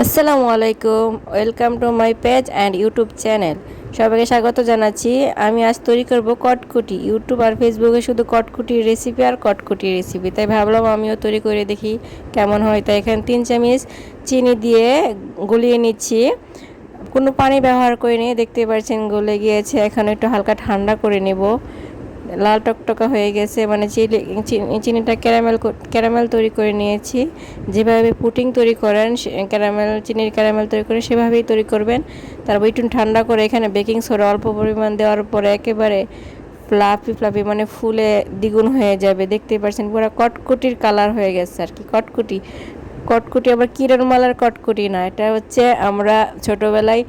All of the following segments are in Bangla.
আসসালামু আলাইকুম, welcome to my page and YouTube channel. সবাইকে স্বাগত জানাচ্ছি। আমি আজ তৈরি করব কটকুটি। ইউটিউব আর ফেসবুকে শুধু কটকুটির রেসিপি আর কটকুটির রেসিপি, তাই ভাবলাম আমিও তৈরি করে দেখি কেমন হয়। তাই এখানে 3 চামচ চিনি দিয়ে গলিয়ে নিচ্ছি, কোনো পানি ব্যবহার করিনি। দেখতে পাচ্ছেন গলে গিয়েছে। এখন একটু হালকা ঠান্ডা করে নেব। লাল টকটকা হয়ে গেছে, মানে চিনিটা ক্যারামেল তৈরি করে নিয়েছি। যেভাবে পুডিং তৈরি করেন, চিনির ক্যারামেল তৈরি করে সেভাবেই তৈরি করবেন। তারপর একটু ঠান্ডা করে এখানে বেকিং সোডা অল্প পরিমাণ দেওয়ার পরে একেবারে ফ্লাফি মানে ফুলে দ্বিগুণ হয়ে যাবে। দেখতেই পাচ্ছেন পুরো কটকুটির কালার হয়ে গেছে আর কি। কটকুটি আবার কিরণ মালার কটকুটি না, এটা হচ্ছে আমরা ছোটোবেলায়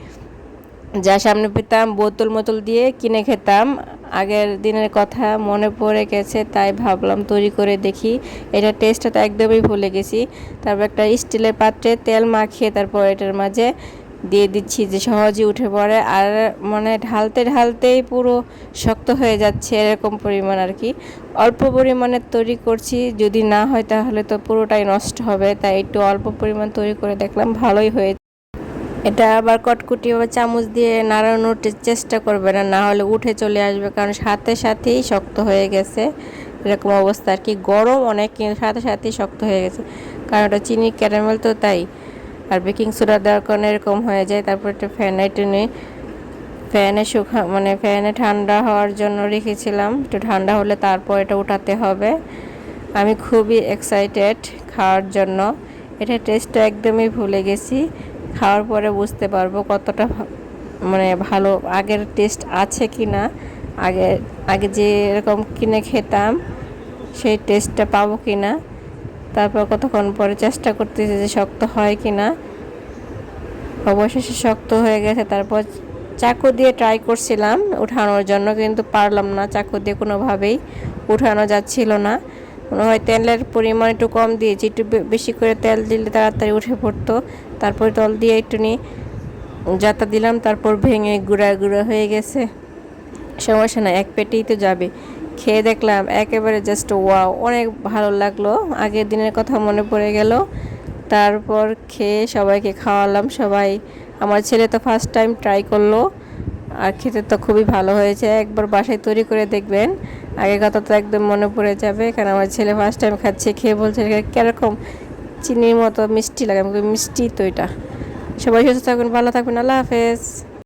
যা সামনে পেতাম বোতল দিয়ে কিনে খেতাম। আগের দিনের কথা মনে পড়ে গেছে, তাই ভাবলাম তৈরি করে দেখি। এটা টেস্টটা তো একদমই ভুলে গেছি। তারপর একটা স্টিলের পাত্রে তেল মাখিয়ে তারপর এটার মাঝে দিয়ে দিচ্ছি, যে সহজে উঠে পড়ে। আর মানে ঢালতেই পুরো শক্ত হয়ে যাচ্ছে, এরকম পরিমাণ আর কি। অল্প পরিমাণে তৈরি করছি, যদি না হয় তাহলে তো পুরোটাই নষ্ট হবে। তাই একটু অল্প পরিমাণ তৈরি করে দেখলাম, ভালোই হয়েছে। এটা আবার কটকুটি বা চামচ দিয়ে নাড়ানোর চেষ্টা করবে না, না হলে উঠে চলে আসবে, কারণ সাথেই শক্ত হয়ে গেছে। এরকম অবস্থা আর কি। গরম অনেক, কিন্তু সাথেই শক্ত হয়ে গেছে, কারণ ওটা চিনি ক্যারামেল তো, তাই। আর বেকিং সোডা দেওয়ার কারণে এরকম হয়ে যায়। তারপর একটা ফ্যানে ঠান্ডা হওয়ার জন্য রেখেছিলাম। একটু ঠান্ডা হলে তারপর এটা উঠাতে হবে। আমি খুবই এক্সাইটেড খাওয়ার জন্য। এটা টেস্টটা একদমই ভুলে গেছি। খাওয়ার পরে বুঝতে পারবো কতটা মানে ভালো, আগের টেস্ট আছে কি না, আগে যে এরকম কিনে খেতাম সেই টেস্টটা পাবো কি না। তারপর কতক্ষণ পরে চেষ্টা করতেছি যে শক্ত হয় কি না। অবশেষে শক্ত হয়ে গেছে। তারপর চাকু দিয়ে ট্রাই করছিলাম উঠানোর জন্য, কিন্তু পারলাম না। চাকু দিয়ে কোনোভাবেই উঠানো যাচ্ছিল না। মনে হয় তেলের পরিমাণ একটু কম দিয়েছি, একটু বেশি করে তেল দিলে তাড়াতাড়ি উঠে পড়তো। তারপর তল দিয়ে একটু যাতা দিলাম, তারপর ভেঙে গুঁড়া হয়ে গেছে। সমস্যা না, এক পেটেই তো যাবে। খেয়ে দেখলাম একেবারে জাস্ট ওয়াও, অনেক ভালো লাগলো। আগের দিনের কথা মনে পড়ে গেল। তারপর খেয়ে সবাইকে খাওয়ালাম। আমার ছেলে তো ফার্স্ট টাইম ট্রাই করলো, আর খেতে তো খুবই ভালো হয়েছে। একবার বাসায় তৈরি করে দেখবেন, আগের কথা তো একদম মনে পড়ে যাবে। কারণ আমার ছেলে ফার্স্ট টাইম খাচ্ছে, খেয়ে বলছে কীরকম, চিনির মতো মিষ্টি লাগে। মিষ্টি তো এটা। সবাই সুস্থ থাকবেন, ভালো থাকবেন, আল্লাহ হাফেজ।